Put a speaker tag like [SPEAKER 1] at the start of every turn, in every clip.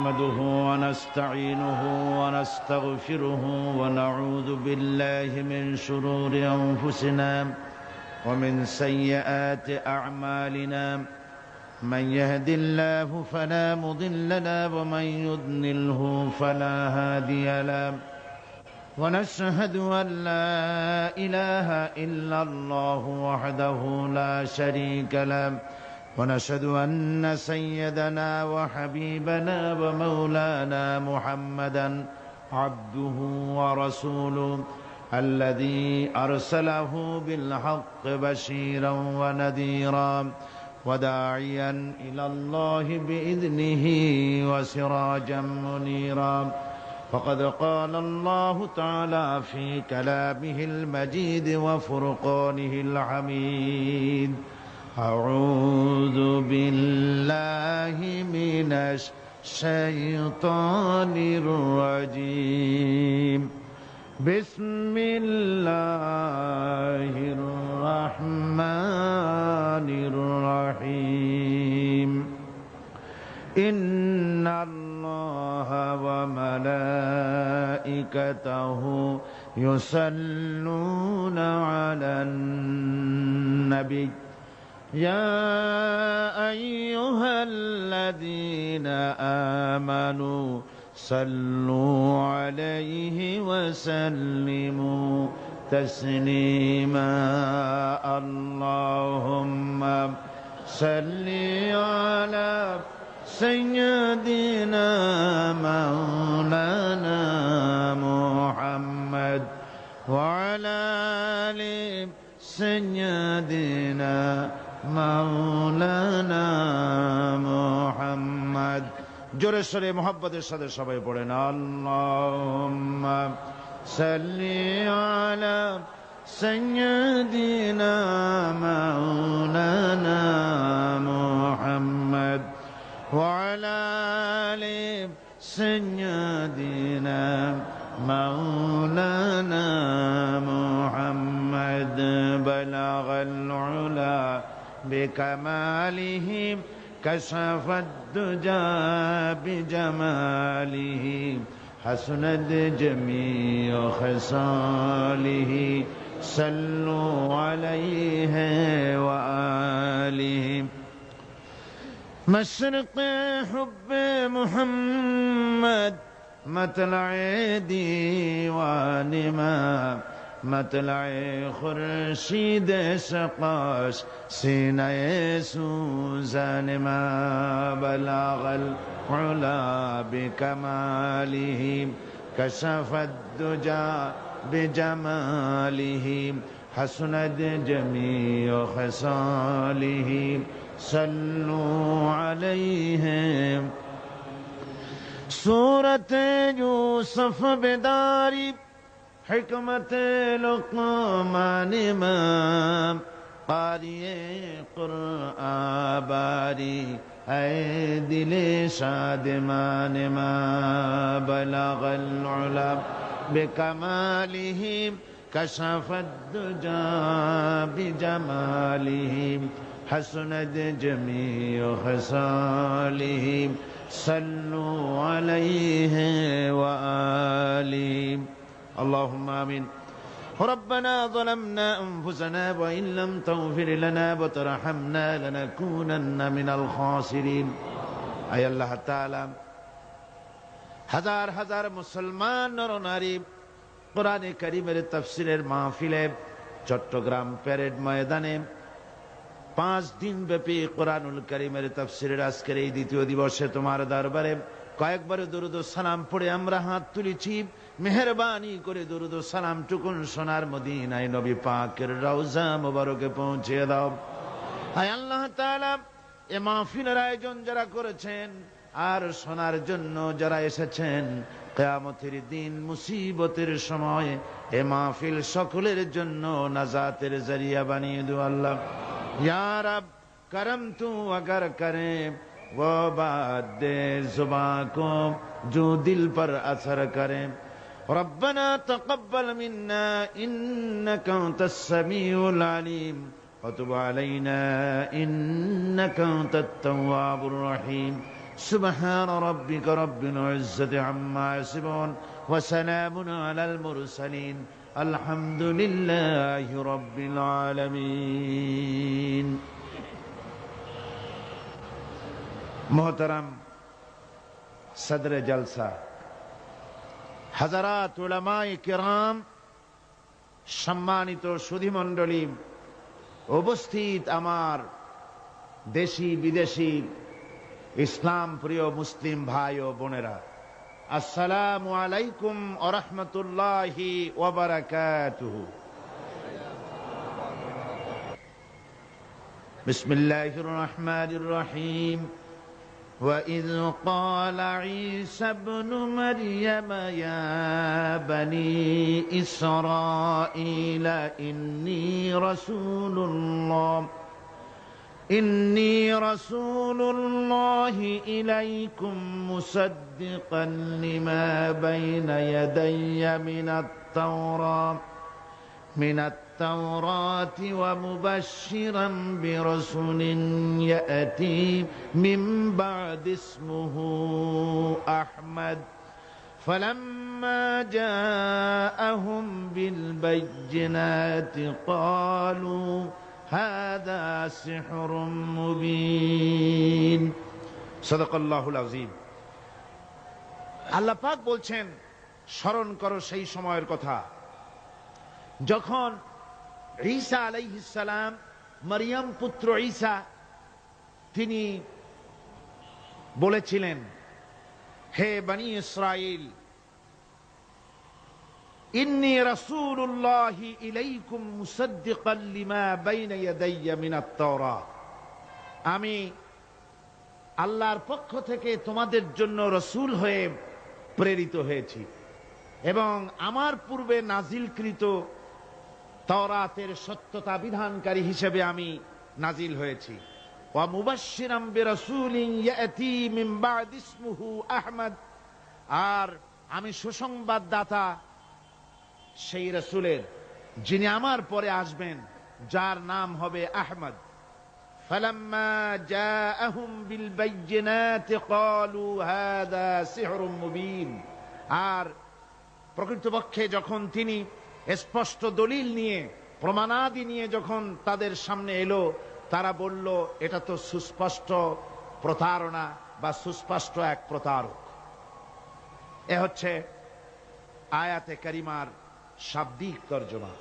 [SPEAKER 1] نحمده ونستعينه ونستغفره ونعوذ بالله من شرور أنفسنا ومن سيئات أعمالنا من يهد الله فلا مضل له ومن يضلله فلا هادي له ونشهد أن لا إله إلا الله وحده لا شريك له ونشهد أن سيدنا وحبيبنا ومولانا محمدا عبده ورسوله الذي أرسله بالحق بشيرا ونذيرا وداعيا إلى الله بإذنه وسراجا منيرا فقد قال الله تعالى في كلامه المجيد وفرقانه الحميد أعوذ بالله من الشيطان الرجيم بسم الله الرحمن الرحيم إن الله وملائكته يصلون على النبي يا أيها الذين آمنوا صلوا عليه وسلموا تسليما اللهم صل على سيدنا مولانا محمد وعلى آل سيدنا مولانا محمد জোরে সরে মুহাব্বতের সাথে সবাই পড়েন আল্লাহুম্মা সাল্লি আলা সাইয়্যিদিনা মাওলানা মুহাম্মদ ওয়া আলা আলি সাইয়্যিদিনা মাওলানা মুহাম্মদ বালাগাল উলা بكماله كشف الدجى بجماله حسنت جميع خصاله صلوا عليه وآله مشرق حب محمد مطلع ديوان ما مطلع خورشید سقاش سینه سوزان ما بلغ العلا بكماله كشف الدجى بجماله حسنت جميع خصاله صلوا عليه سورة يوسف بداری حکمت لقمان امام قاری قرآن باری اے دل شادمان ما بلغ العلا بکماله کشف الدجى بجماله حسنت جميع خصاله صلوا عليه وآله اللهم آمين ربنا ظلمنا أنفسنا وإن لم تغفر لنا وترحمنا لنكونن من الخاسرين أي الله تعالى হাজার হাজার মুসলমান নরনারী কোরআনে কারীমের তাফসীরের মাহফিলে চট্টগ্রাম প্যারেড ময়দানে 5 দিন ব্যাপী কোরআনুল কারীমের তাফসীরের আজকের এই দ্বিতীয় দিবসে তোমার দরবারে কয়েকবার দরুদ ও সালাম পড়ে আমরা হাত তুলেছি মেহেরবানি করে দরুদ ও সালাম টুকুন সোনার মদিনায় নবী পাকের রওজা মোবারকে পৌঁছে দাও। আয় আল্লাহ তাআলা এই মাহফিলের আয়োজন যারা করেছেন আর শোনার জন্য যারা এসেছেন কিয়ামতের দিন মুসিবতের সময় এই মাহফিল সকলের জন্য নাজাতের জরিয়া বানিয়ে দাও আল্লাহ। ইয়া রব করম তু अगर करे वो बात दे जुबां को जो दिल पर असर करे ربنا تقبل منا إنك أنت السميع العليم وتب علينا إنك أنت التواب الرحيم সুবহান রাব্বিকা রাব্বিল ইজ্জাতি আম্মা ইয়াসিফুন ওয়া সালামুন আলাল মুরসালিন আলহামদুলিল্লাহি রাব্বিল আলামিন। মোহতারাম সদরে জলসা, হাজারাত উলামায়ে কিরাম, সম্মানিত সুধীমণ্ডলী, উপস্থিত আমার দেশি বিদেশি ইসলাম প্রিয় মুসলিম ভাই ও বোনেরা, আসসালামু আলাইকুম ওয়া রাহমাতুল্লাহি ওয়া বারাকাতুহু। বিসমিল্লাহির রহমানির রহিম। وَإِذْ قَالَ عِيسَى ابْنُ مَرْيَمَ يَا بَنِي إِسْرَائِيلَ إِنِّي رَسُولُ اللَّهِ إِلَيْكُمْ مُصَدِّقًا لِمَا بَيْنَ يَدَيَّ مِنَ التوراة ومبشرا برسول يأتي من بعد اسمه أحمد فلما جاءهم بالبينات قالوا هذا سحر مبين صدق الله العظيم। আল্লাহ পাক বলছেন, স্মরণ করো সেই সময়ের কথা যখন ঈসা আলাইহিস সালাম, মরিয়ম পুত্র ঈসা, তিনি বলেছিলেন, হে বনি ইসরাইল, ইন্নী রাসূলুল্লাহি ইলাইকুম মুসাদ্দিকান লিমা বাইনা ইয়াদাইয়া মিনাত তাওরাত, আমি আল্লাহর পক্ষ থেকে তোমাদের জন্য রাসূল হয়ে প্রেরিত হয়েছি এবং আমার পূর্বে নাজিলকৃত তাওরাতের সত্যতা বিধানকারী হিসেবে আমি নাজিল হয়েছি। ওয়া মুবাশশিরাম বিরাসূলিন ইয়াতি মিন বা'দি ইসমুহু আহমদ, আর আমি সুসংবাদদাতা সেই রাসূলের যিনি আমার পরে আসবেন, যার নাম হবে আহমদ। ফালাম্মা জাআহুম বিল বাইয়িনাতি ক্বালু হাযা সিহরুম মুবিন, আর প্রকৃতপক্ষে যখন তিনি স্পষ্ট দলিল নিয়ে, প্রমাণাদি নিয়ে যখন তাদের সামনে এলো, তারা বলল, এটা তো সুস্পষ্ট প্রতারণা বা সুস্পষ্ট এক প্রতারক। এ হচ্ছে আয়াতে কারিমার শাব্দিক তর্জমা।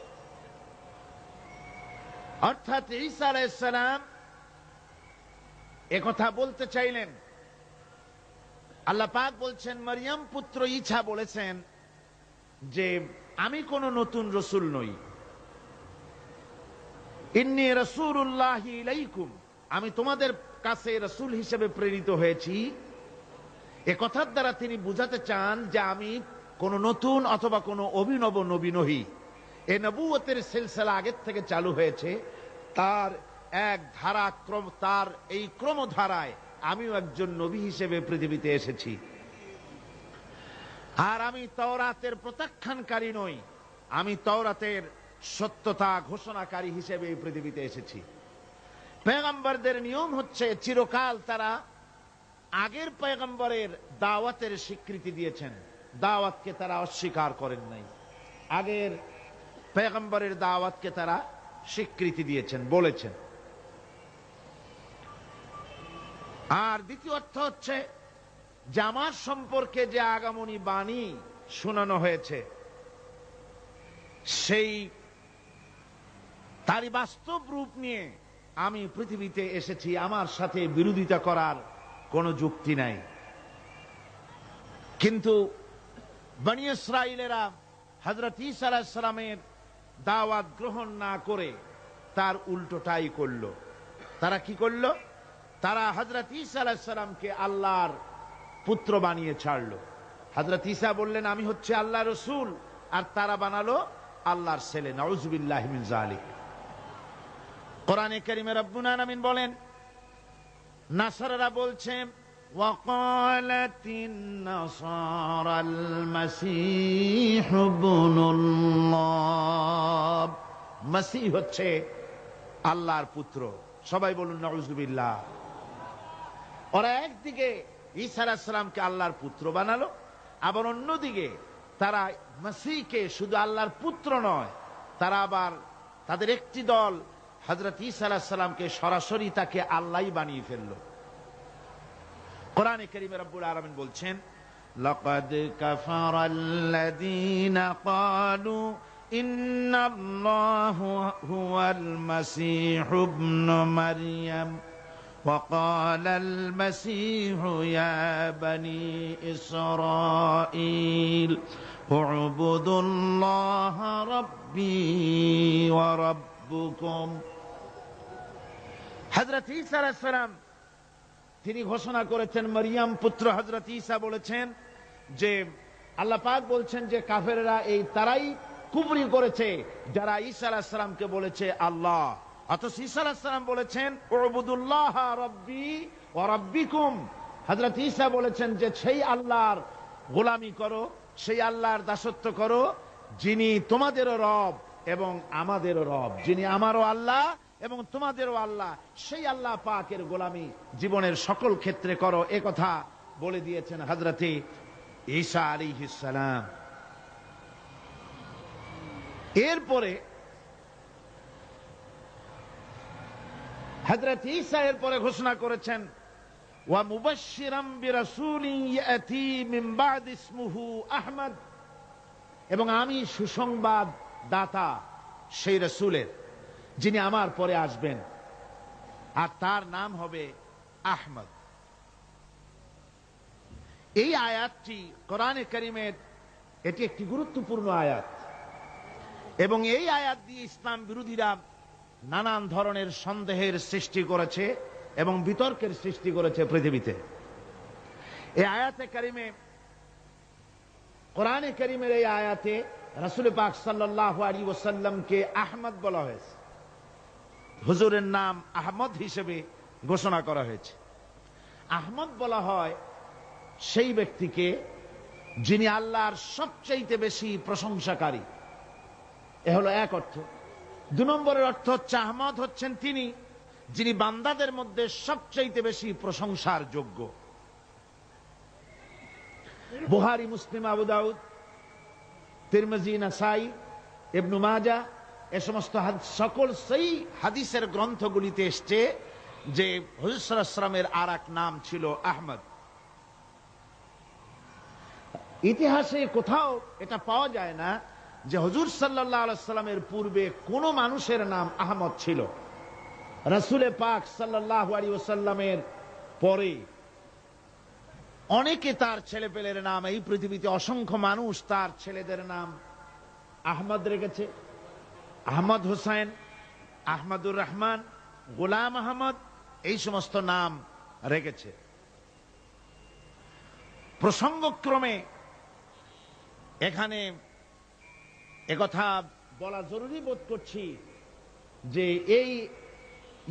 [SPEAKER 1] অর্থাৎ ঈসা আলাইহিস সালাম একথা বলতে চাইলেন। আল্লাহ পাক বলছেন, মরিয়ম পুত্র ঈসা বলেছেন যে আমি কোন নতুন রসুল নই। ইন্নী রাসূলুল্লাহি ইলাইকুম, আমি তোমাদের কাছে রসুল হিসেবে প্রেরিত হয়েছি। এ কথার দ্বারা তিনি বুঝাতে চান যে আমি কোন নতুন অথবা কোন অভিনব নবী নহি। এ নবুয়তের সিলসিলা আগের থেকে চালু হয়েছে, তার এক ধারাক্রম, তার এই ক্রমধারায় আমিও একজন নবী হিসেবে পৃথিবীতে এসেছি। আর আমি তাওরাতের প্রত্যাখ্যানকারী নই, আমি তাওরাতের সত্যতা ঘোষণাকারী হিসেবে এই পৃথিবীতে এসেছি। পয়গম্বরদের নিয়ম হচ্ছে, চিরকাল তারা আগের পয়গম্বরের দাওয়াতের স্বীকৃতি দিয়েছেন, দাওয়াতকে তারা অস্বীকার করেন নাই। আগের পয়গম্বরের দাওয়াতকে তারা স্বীকৃতি দিয়েছেন, বলেছেন। আর দ্বিতীয় অর্থ হচ্ছে যে আমার সম্পর্কে যে আগামনী বাণী শোনানো হয়েছে, সেই তারই বাস্তব রূপ নিয়ে আমি পৃথিবীতে এসেছি। আমার সাথে বিরোধিতা করার কোনো যুক্তি নাই। কিন্তু বনি ইসরাইলেরা হযরত ঈসা আলাইহিস সালামের দাওয়াত গ্রহণ না করে তার উল্টোটাই করল। তারা কি করল? তারা হযরত ঈসা আলাইহিস সালামকে আল্লাহর পুত্র বানিয়ে ছাড়লো। হযরত ঈসা বললেন, আমি হচ্ছে আল্লাহর রাসূল, আর তারা বানালো আল্লাহর ছেলে। নাউযুবিল্লাহি মিন যালিক। কোরআনে কারীমে রব্বুল আলামিন বলেন, নাসারারা বলছে, ওয়াকালাতিন নাসারাল মাসীহ ইবনুল্লাহ, মাসীহ হচ্ছে আল্লাহর পুত্র। সবাই বলুন নাউযুবিল্লাহ। ওরা একদিকে ঈসা আলাইহিস সালামকে আল্লাহর পুত্র বানালো, আবার অন্যদিকে তারা মসিহকে শুধু আল্লাহর পুত্র নয়, তারা আবার তাদের একটি দল হযরত ঈসা আলাইহিস সালামকে সরাসরি তাকে আল্লাহই বানিয়ে ফেললো। কোরআনে কারীমে রব্বুল আলামিন বলছেন, লাকাদ কাফারাল্লাযীনা ক্বালু ইন্নাল্লাহু হুয়াল মাসীহু ইবনু মারইয়াম وقال المسيح يا بني إسرائيل اعبدوا الله ربي وربكم। হযরত ঈসা আলাইহিস সালাম তিনি ঘোষণা করেছেন, মারিয়াম পুত্র হযরত ঈসা বলেছেন যে আল্লাহ পাক বলছেন যে কাফেররা এই তারাই কুফরি করেছে যারা ঈসা আলাইহিস সালামকে বলেছে আল্লাহ। অথচ ঈসা আলাইহিস সালাম বলেছেন উবুদুল্লাহ রাব্বি ওয়া রাব্বিকুম। হযরত ঈসা বলেছেন যে সেই আল্লাহর গোলামি করো, সেই আল্লাহর দাসত্ব করো যিনি তোমাদেরও রব এবং আমাদেরও রব, যিনি আমারও আল্লাহ এবং তোমাদেরও আল্লাহ, সেই আল্লাহ পাকের গোলামি জীবনের সকল ক্ষেত্রে করো। এ কথা বলে দিয়েছেন হযরত ঈসা আলাইহিস সালাম। এরপরে হযরত ঈসা এরপরে ঘোষণা করেছেন ওয়া মুবাশশিরাম বিরাসূলিন ইয়াতি মিন বা'দ ইসমুহু আহমদ, এবং আমি সুসংবাদ দাতা সেই রাসূলের যিনি আমার পরে আসবেন আর তার নাম হবে আহমদ। এই আয়াতটি কোরআনে কারীমের এটি একটি গুরুত্বপূর্ণ আয়াত, এবং এই আয়াত দিয়ে ইসলাম বিরোধীরা নানান ধরনের সন্দেহের সৃষ্টি করেছে এবং বিতর্কের সৃষ্টি করেছে পৃথিবীতে। এই আয়াতে কারিমে, কোরআনে কারিমের এই আয়াতে রাসূল পাক সাল্লাল্লাহু আলাইহি ওয়াসাল্লামকে আহমদ বলা হয়েছে, হুজুরের নাম আহমদ হিসেবে ঘোষণা করা হয়েছে। আহমদ বলা হয় সেই ব্যক্তিকে যিনি আল্লাহর সবচেয়ে বেশি প্রশংসাকারী। এ হলো এক অর্থ। দুই নম্বরের অর্থ হচ্ছে আহমদ হচ্ছেন তিনি যিনি বান্দাদের মধ্যে সবচেয়ে বেশি প্রশংসার যোগ্য। বুখারী, মুসলিম, আবু দাউদ, তিরমিজি, নাসাই, ইবনে মাজাহ এ সমস্ত সকল সেই হাদিসের গ্রন্থগুলিতে এসেছে যে হুজুর সাল্লাল্লাহু আলাইহি ওয়াসাল্লামের আরেক নাম ছিল আহমদ। ইতিহাসে কোথাও এটা পাওয়া যায় না যে হুজুর সাল্লাল্লাহু আলাইহি ওয়াসাল্লামের পূর্বে কোন মানুষের নাম আহমদ ছিল। রাসূল পাক সাল্লাল্লাহু আলাইহি ওয়াসাল্লামের পরে অনেকে তার ছেলেপেলের নাম, এই পৃথিবীতে অসংখ্য মানুষ তার ছেলেদের নাম আহমদ রেখেছে। আহমদ হোসেন, আহমদুর রহমান, গোলাম আহমদ, এই সমস্ত নাম রেখেছে। প্রসঙ্গক্রমে এখানে একথা বলা জরুরি বোধ করছি যে এই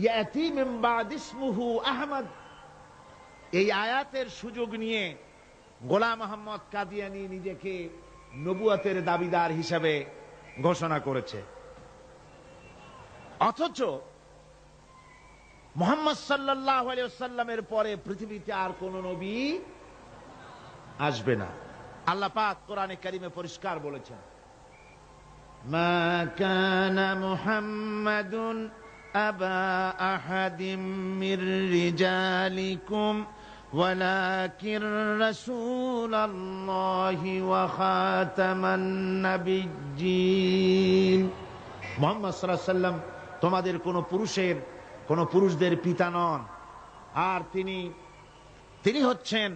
[SPEAKER 1] ইয়াতি মিন বা'দ ইসমুহু আহমদ, এই আয়াতের সুযোগ নিয়ে গোলাম আহমদ কাদিয়ানী নিজেকে নবুয়তের দাবিদার হিসাবে ঘোষণা করেছে। অথচ মুহাম্মদ সাল্লাল্লাহু আলাইহি ওয়াসাল্লামের পরে পৃথিবীতে আর কোন নবী আসবে না। আল্লাহ পাক কোরআনে কারীমে পরিষ্কার বলেছেন, মা কানা মুহাম্মাদুন আবা আহাদিম মির রিজালিকুম ওয়ালাকিন রাসূলুল্লাহি ওয়া খাতামান নাবিয়্যিন। মুহাম্মদ সাল্লাল্লাহু আলাইহি ওয়াসাল্লাম তোমাদের কোন পুরুষদের পিতা নন, আর তিনি হচ্ছেন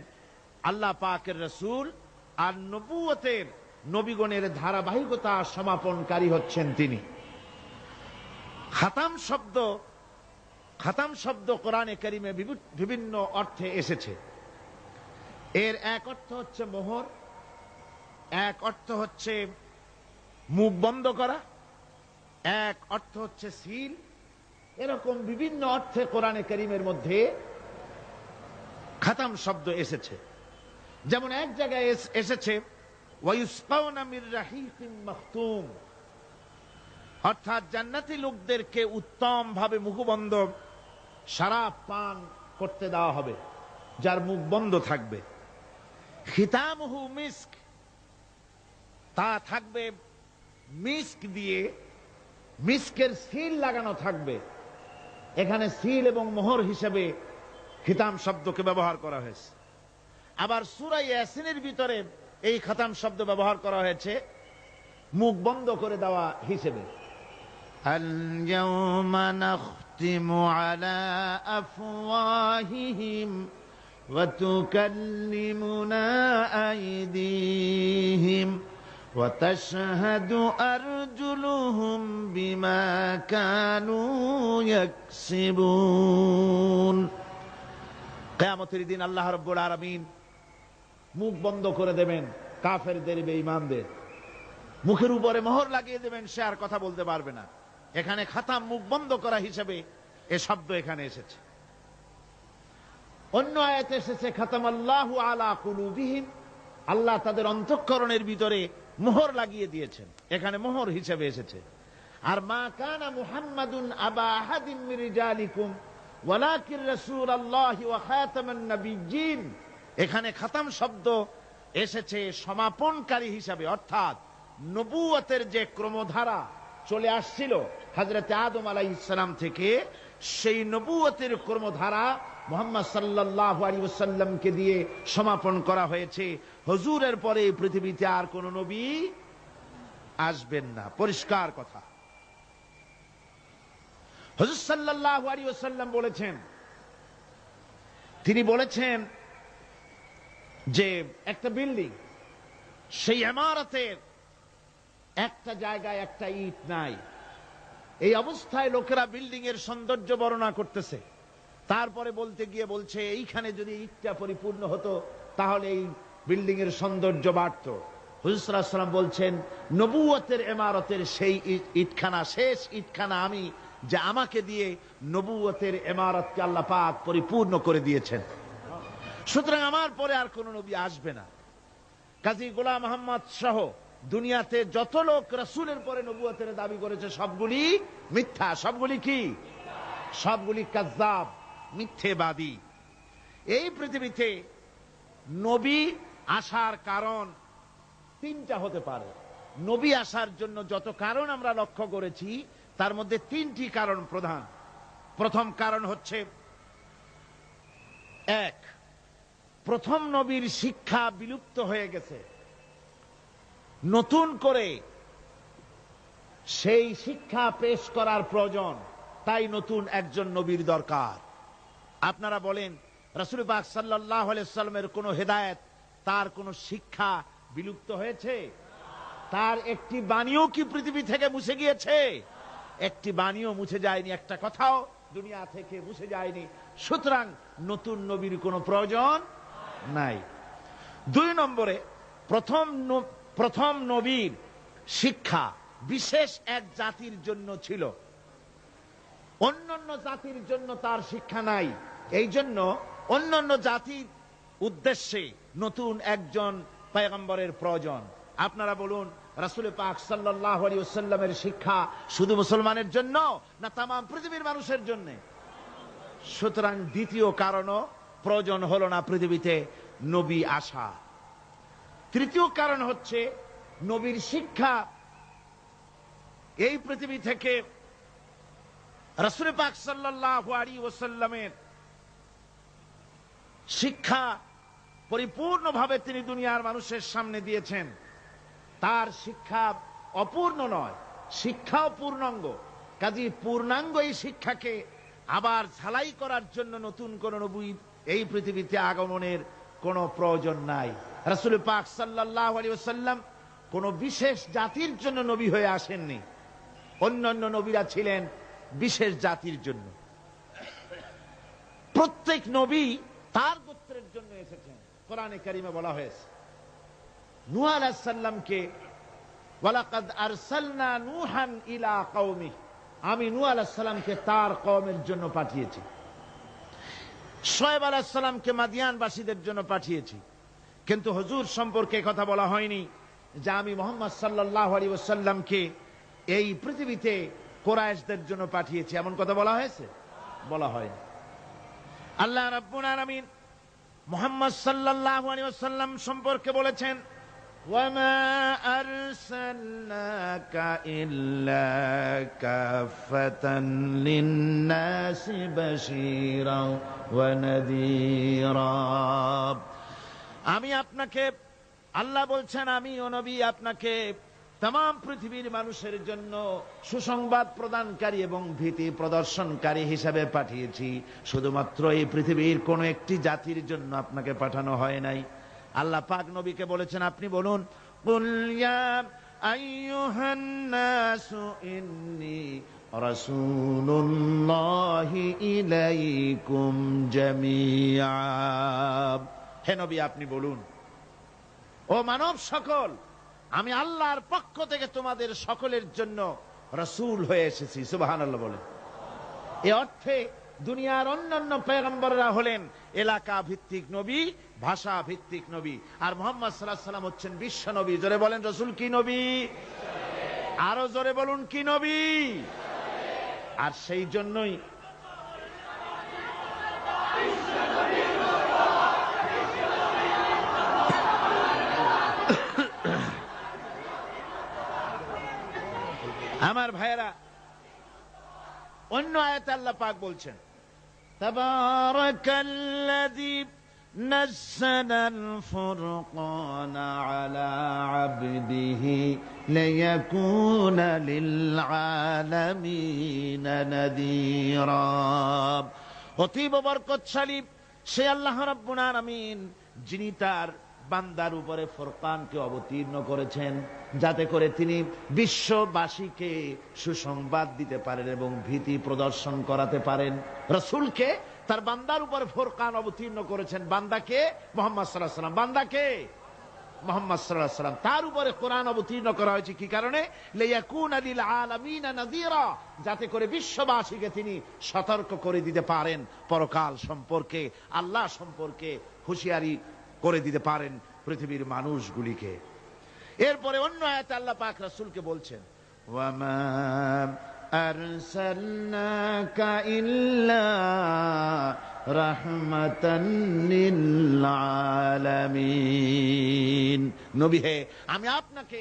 [SPEAKER 1] আল্লাহ পাকের রাসূল, আর নবুয়তের নবীগণের ধারাবাহিকতা সমাপনকারী হচ্ছেন তিনি। খাতাম শব্দ কোরআনে কারীমে বিভিন্ন অর্থে এসেছে। এর এক অর্থ হচ্ছে মোহর, এক অর্থ হচ্ছে মুখ বন্ধ করা, এক অর্থ হচ্ছে সিল। এরকম বিভিন্ন অর্থে কোরআনে কারীমের মধ্যে খাতাম শব্দ এসেছে। যেমন এক জায়গায় এসেছে ওয়ায়ুসকাউনা মির রাহিকিম মাখতুম, অর্থাৎ জান্নাতি লোকদেরকে উত্তম ভাবে মুখবন্ধ শরাব পান করতে দেওয়া হবে। যার মুখ বন্ধ থাকবে। খিতামুহু মিস্ক, তা থাকবে মিস্ক দিয়ে, মিস্কের সিল লাগানো থাকবে। এখানে সিল এবং মোহর হিসেবে খিতাম শব্দকে ব্যবহার করা হয়েছে। আবার সূরা ইয়াসিনের ভিতরে এই খিতাম শব্দ ব্যবহার করা হয়েছে মুখ বন্ধ করে দেওয়া হিসেবে। اليوم نختم على أفواههم وتكلمنا أيديهم وتشهد أرجلهم بما كانوا يكسبون। কিয়ামতের দিন আল্লাহ রাব্বুল আলামিন মুখ বন্ধ করে দেবেন কাফেরদের, বেঈমানদের মুখের উপরে মোহর লাগিয়ে দেবেন, সে আর কথা বলতে পারবে না। এখানে খাতাম মুখ বন্ধ করা হিসেবে এ শব্দ এখানে এসেছে। অন্য আয়াতে এসেছে খাতামাল্লাহু আলা কুলুবিহিম, আল্লাহ তাদের অন্তঃকরণের ভিতরে মোহর লাগিয়ে দিয়েছেন, এখানে মোহর হিসেবে এসেছে। আর মা কানা মুহাম্মাদুন আবা আহাদিম মির রিজালিকুম ওয়ালাকিন রাসূলুল্লাহি ওয়া খাতামান নাবিয়্যিন, এখানে খাতাম শব্দ এসেছে সমাপনকারী হিসাবে, অর্থাৎ নবুয়তের যে ক্রমধারা চলে আসছিল হযরত আদম আলাইহিস সালাম থেকে, সেই নবুয়তের ক্রমধারা মুহাম্মদ সাল্লাল্লাহু আলাইহি ওয়াসাল্লামকে দিয়ে সমাপন করা হয়েছে। হুজুরের পরে এই পৃথিবীতে আর কোন নবী আসবেন না, পরিষ্কার কথা। হুজুর সাল্লাল্লাহু আলাইহি ওয়াসাল্লাম বলেছেন, তিনি বলেছেন যে একটা বিল্ডিং, সেই ইমারতের একটা জায়গায় একটা ইট নাই। এই অবস্থায় লোকেরা বিল্ডিং এর সৌন্দর্য বর্ণনা করতেছে, তারপরে বলতে গিয়ে বলছে এইখানে যদি ইটটা পরিপূর্ণ হতো তাহলে এই বিল্ডিং এর সৌন্দর্য বাড়তো। হুজুর সাল্লাল্লাহু আলাইহি ওয়াসাল্লাম বলছেন নবুয়তের ইমারতের সেই ইটখানা, শেষ ইটখানা আমি, যে আমাকে দিয়ে নবুয়তের ইমারতকে আল্লাহ পাক পরিপূর্ণ করে দিয়েছেন। সুতরাং আমার পরে আর কোন নবী আসবে না। কাজী গোলাম মোহাম্মদ সহ দুনিয়াতে যত লোক রাসূলের পরে নবুয়তের দাবি করেছে সবগুলি মিথ্যা, সবগুলি কি? সবগুলি কাযযাব, মিথ্যেবাদী। এই পৃথিবীতে নবী আসার কারণ তিনটা হতে পারে। নবী আসার জন্য যত কারণ আমরা লক্ষ্য করেছি তার মধ্যে তিনটি কারণ প্রধান। প্রথম কারণ হচ্ছে, এক, প্রথম নবীর শিক্ষা বিলুপ্ত হয়ে গেছে, নতুন করে সেই শিক্ষা পেশ করার প্রয়োজন, তাই নতুন একজন নবীর দরকার। আপনারা বলেন রাসূল পাক সাল্লাল্লাহু আলাইহি ওয়াসাল্লামের কোন হেদায়েত, তার কোন শিক্ষা বিলুপ্ত হয়েছে? তার একটি বাণীও কি পৃথিবী থেকে মুছে গিয়েছে? একটি বাণীও মুছে যায়নি, একটা কথাও দুনিয়া থেকে মুছে যায়নি। সুতরাং নতুন নবীর কোনো প্রয়োজন নাই। দুই নম্বরে, প্রথম নবীর শিক্ষা বিশেষ এক জাতির জন্য ছিল, অন্যান্য জাতির জন্য তার শিক্ষা নাই। এই জন্য অন্যান্য জাতির উদ্দেশ্যে নতুন একজন পয়গম্বরের প্রয়োজন। আপনারা বলুন রাসূল পাক সাল্লাল্লাহু আলাইহি ওয়াসাল্লামের শিক্ষা শুধু মুসলমানের জন্য না তাম পৃথিবীর মানুষের জন্য? সুতরাং দ্বিতীয় কারণও প্রয়োজন হলো না পৃথিবীতে নবী আসা। তৃতীয় কারণ হচ্ছে, নবীর শিক্ষা এই পৃথিবী থেকে রাসূল পাক সাল্লাল্লাহু আলাইহি ওয়াসাল্লামের শিক্ষা পরিপূর্ণভাবে তিনি দুনিয়ার মানুষের সামনে দিয়েছেন। তার শিক্ষা অপূর্ণ নয়, শিক্ষাও পূর্ণাঙ্গ। কাজী পূর্ণাঙ্গ এই শিক্ষাকে আবার ঝালাই করার জন্য নতুন কোন নবী এই পৃথিবীতে আগমনের কোনো প্রয়োজন নাই। রাসূল পাক সাল্লাল্লাহু আলাইহি ওয়াসাল্লাম কোন বিশেষ জাতির জন্য নবী হয়ে আসেননি, অন্যান্য নবীরা ছিলেন বিশেষ জাতির জন্য। প্রত্যেক নবী তার গোত্রের জন্য এসেছেন। কোরআনে কারিমে বলা হয়েছে নূহ আলাইহিস সালামকে, ওয়ালাকাদ আরসালনা নূহান ইলা কওমি, আমি নূহ আলাইহিস সালামকে তার কওমের জন্য পাঠিয়েছি। শুআয়ব আলাইহিস সালামকে মাদিয়ানবাসীদের জন্য পাঠিয়েছি। কিন্তু হুজুর সম্পর্কে কথা বলা হয়নি যে আমি মুহাম্মদ সাল্লাল্লাহু আলাইহি ওয়াসাল্লামকে এই পৃথিবীতে কুরাইশদের জন্য পাঠিয়েছি, এমন কথা বলা হয়েছে? বলা হয়নি। আল্লাহ রাব্বুল আলামিন মুহাম্মদ সাল্লাল্লাহু আলাইহি ওয়াসাল্লাম সম্পর্কে বলেছেন, ওয়ামা আরসালনাকা ইল্লা কাফাতান লিন-নাসি বাশীরাও ওয়া নাযীরা। আমি আপনাকে, আল্লাহ বলছেন, আমি ও নবী আপনাকে तमाम পৃথিবীর মানুষের জন্য সুসংবাদ প্রদানকারী এবং ভীতি প্রদর্শনকারী হিসেবে পাঠিয়েছি। শুধুমাত্র এই পৃথিবীর কোন একটি জাতির জন্য আপনাকে পাঠানো হয় নাই। আল্লাহ পাক নবীকে বলেছেন, আপনি বলুন, কুল ইয়া আইয়ুহান নাসু ইন্নী রাসূলুল্লাহি ইলাইকুম জামিআ। হে নবী, আপনি বলুন, ও মানব সকল, আমি আল্লাহর পক্ষ থেকে তোমাদের সকলের জন্য রাসূল হয়ে এসেছি। সুবহানাল্লাহ বলেন। এই অর্থে দুনিয়ার অন্যান্য পয়গম্বররা হলেন এলাকা ভিত্তিক নবী, ভাষা ভিত্তিক নবী, আর মুহাম্মদ সাল্লাল্লাহু আলাইহি ওয়াসাল্লাম হচ্ছেন বিশ্ব নবী। জোরে বলেন, রাসূল কি নবী? আরো জোরে বলুন, কি নবী? আর সেই জন্যই আমার ভাইয়েরা, অন্য আয়াতে আল্লাহ পাক বলছেন, তাবারাকাল্লাযী নাযালাল ফুরকানা আলা আবদিহি লিয়াকুনা লিল আলামিন নাযীরা। অতীব বরকতশালী সে আল্লাহ রাব্বুল আলামিন, যিনি তার বান্দার উপরে ফুরকানকে অবতীর্ণ করেছেন, যাতে করে তিনি বিশ্ববাসীকে সুসংবাদ দিতে পারেন এবং ভীতি প্রদর্শন করাতে পারেন। রাসূলকে তার বান্দার উপরে ফুরকান অবতীর্ণ করেছেন। বান্দাকে মুহাম্মদ সাল্লাল্লাহু আলাইহি ওয়াসাল্লাম, বান্দাকে মুহাম্মদ সাল্লাল্লাহু আলাইহি ওয়াসাল্লাম, তার উপরে কোরআন অবতীর্ণ করা হয়েছে। কি কারণে? লিয়াকুনা লিল আলামিন নাযীরা, যাতে করে বিশ্ববাসীকে তিনি সতর্ক করে দিতে পারেন, পরকাল সম্পর্কে, আল্লাহ সম্পর্কে হুঁশিয়ারি করে দিতে পারেন পৃথিবীর মানুষগুলিকে। এরপরে অন্য আয়াতে আল্লাহ পাক রাসূলকে বলছেন, ওয়ামা আরসালনাকা ইল্লা রাহমাতান লিল আলামিন। নবী হে, আমি আপনাকে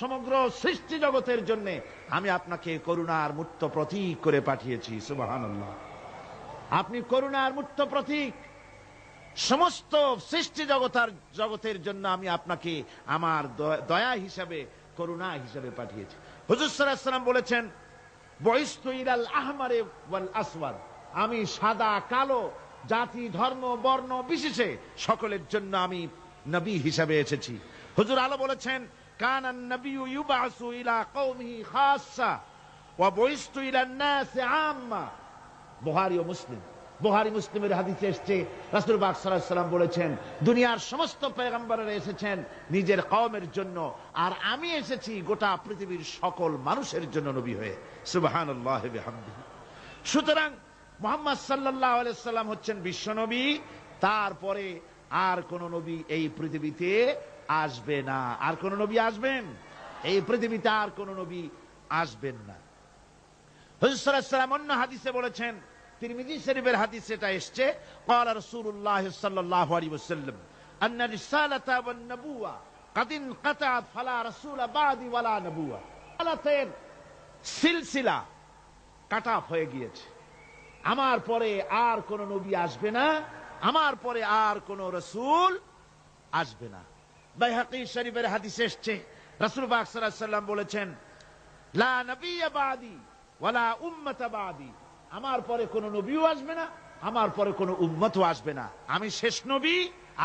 [SPEAKER 1] সমগ্র সৃষ্টি জগতের জন্য আমি আপনাকে করুণার মূর্ত প্রতীক করে পাঠিয়েছি। সুবহানাল্লাহ। আপনি করুণার মূর্ত প্রতীক। সমস্ত সৃষ্টি জগতের জন্য আমি আপনাকে আমার দয়া হিসাবে, করুণা হিসাবে পাঠিয়েছি। হুজুর সাল্লাল্লাহু আলাইহি ওয়াসাল্লাম বলেছেন, বুইসতু ইলাল আহমারি ওয়াল আসওয়াদ, আমি সাদা কালো জাতি ধর্ম বর্ণ বিশেষে সকলের জন্য আমি নবী হিসাবে এসেছি। হুজুর আলো বলেছেন, কানান নবিয়্যু ইউবাসু ইলা কওমিহি খাসসা ওয়া বুইসতু ইলান নাসি আম্মা। বুখারী ও মুসলিম, বুখারী মুসলিমের হাদিসে এসেছে, রাসূল পাক সাল্লাল্লাহু আলাইহি ওয়াসাল্লাম বলেছেন, দুনিয়ার সমস্ত পয়গম্বররা এসেছেন নিজের কওমের জন্য, আর আমি এসেছি গোটা পৃথিবীর সকল মানুষের জন্য নবী হয়ে। সুবহানাল্লাহি ওয়া বিহামদিহি। সুতরাং মুহাম্মদ সাল্লাল্লাহু আলাইহি ওয়াসাল্লাম হচ্ছেন বিশ্ব নবী। তারপরে আর কোন নবী এই পৃথিবীতে আসবে না। আর কোন নবী আসবেন? এই পৃথিবীতে আর কোন নবী আসবেন না। হুজুর সাল্লাল্লাহু আলাইহি ওয়াসাল্লাম অন্য হাদিসে বলেছেন, তিরমিজি শরীফের হাদিসে এটা এসেছে, ক্বালা রাসূলুল্লাহ সাল্লাল্লাহু আলাইহি ওয়াসাল্লাম আন্না রিসালাতা ওয়ান নবুওয়া কাদ ইনকাতাত ফালা রাসূলা বাদি ওয়ালা নবুওয়া। রিসালাতের সিলসিলা কাট অফ হয়ে গিয়েছে। আমার পরে আর কোন নবী আসবে না, আমার পরে আর কোন রাসূল আসবে না। বাইহাকী শরীফের হাদিসে এসেছে, রাসূল পাক সাল্লাল্লাহু আলাইহি ওয়াসাল্লাম বলেছেন, লা নবিয়্যা বাদি ওয়ালা উম্মাতা বাদি, আমার পরে কোন নবীও আসবে না, আমার পরে কোন উম্মতও আসবে না। আমি শেষ নবী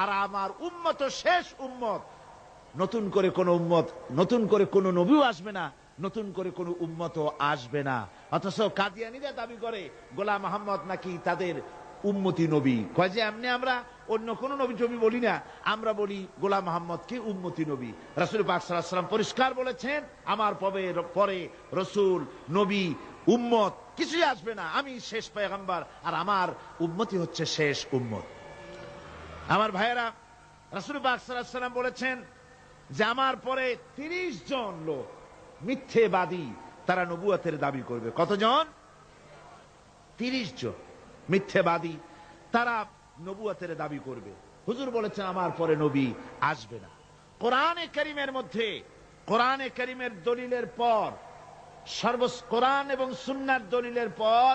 [SPEAKER 1] আর আমার উম্মত শেষ উম্মত। নতুন করে কোন উম্মত, নতুন করে কোন নবীও আসবে না, নতুন করে কোন উম্মতও আসবে না। অথচ কাদিয়ানীরা দাবি করে গোলাম মুহাম্মদ নাকি তাদের উম্মতি নবী। কয় যে এমনি আমরা অন্য কোন নবী টবি বলি না, আমরা বলি গোলাম মুহাম্মদকে উম্মতি নবী। রাসূল পাক সাল্লাল্লাহু আলাইহি ওয়াসাল্লাম পরিষ্কার বলেছেন, আমার পরে রাসূল, নবী, উম্মত কিছুই আসবে না। আমি শেষ পয়গম্বর আর আমার উম্মতি হচ্ছে শেষ উম্মত। আমার ভাইয়েরা, রাসূল পাক সাল্লাল্লাহু আলাইহি ওয়াসাল্লাম বলেছেন যে আমার পরে 30 জন লোক মিথ্যেবাদী, তারা নবুয়তের দাবি করবে। কতজন? 30 জন মিথ্যেবাদী। তারা নবুয়তের দাবি করবে। হুজুর বলেছেন আমার পরে নবী আসবে না। কোরআনে কারীমের মধ্যে, কোরআনে কারীমের দলিলের পর, কোরআন এবং সুন্নাহর দলিলের পর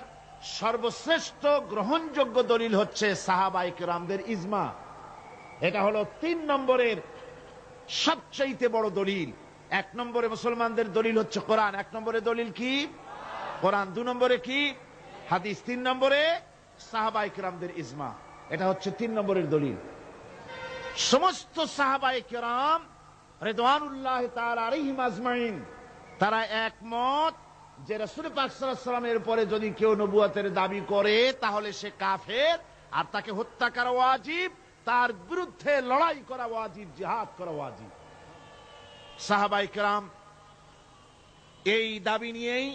[SPEAKER 1] সর্বশ্রেষ্ঠ গ্রহণযোগ্য দলিল হচ্ছে সাহাবায়ে কেরামদের ইজমা। এটা হলো 3 নম্বরের সবচেয়ে বড় দলিল। 1 নম্বরে মুসলমানদের দলিল হচ্ছে কোরআন। 1 নম্বরে দলিল কি? কোরআন। 2 নম্বরে কি? হাদিস। 3 নম্বরে সাহাবায়ে কেরামদের ইজমা। এটা হচ্ছে 3 নম্বরের দলিল। সমস্ত সাহাবায়ে কেরাম রিদওয়ানুল্লাহ তাআলা আলাইহিম আজমাইন তারা একমত যে রাসূল পাক সাল্লাল্লাহু আলাইহি ওয়াসাল্লামের পরে যদি কেউ নবুয়তের দাবি করে তাহলে সে কাফের, আর তাকে হত্যা করা ওয়াজিব, তার বিরুদ্ধে লড়াই করা ওয়াজিব, জিহাদ করা ওয়াজিব। সাহাবায়ে কেরাম এই দাবি নিয়েই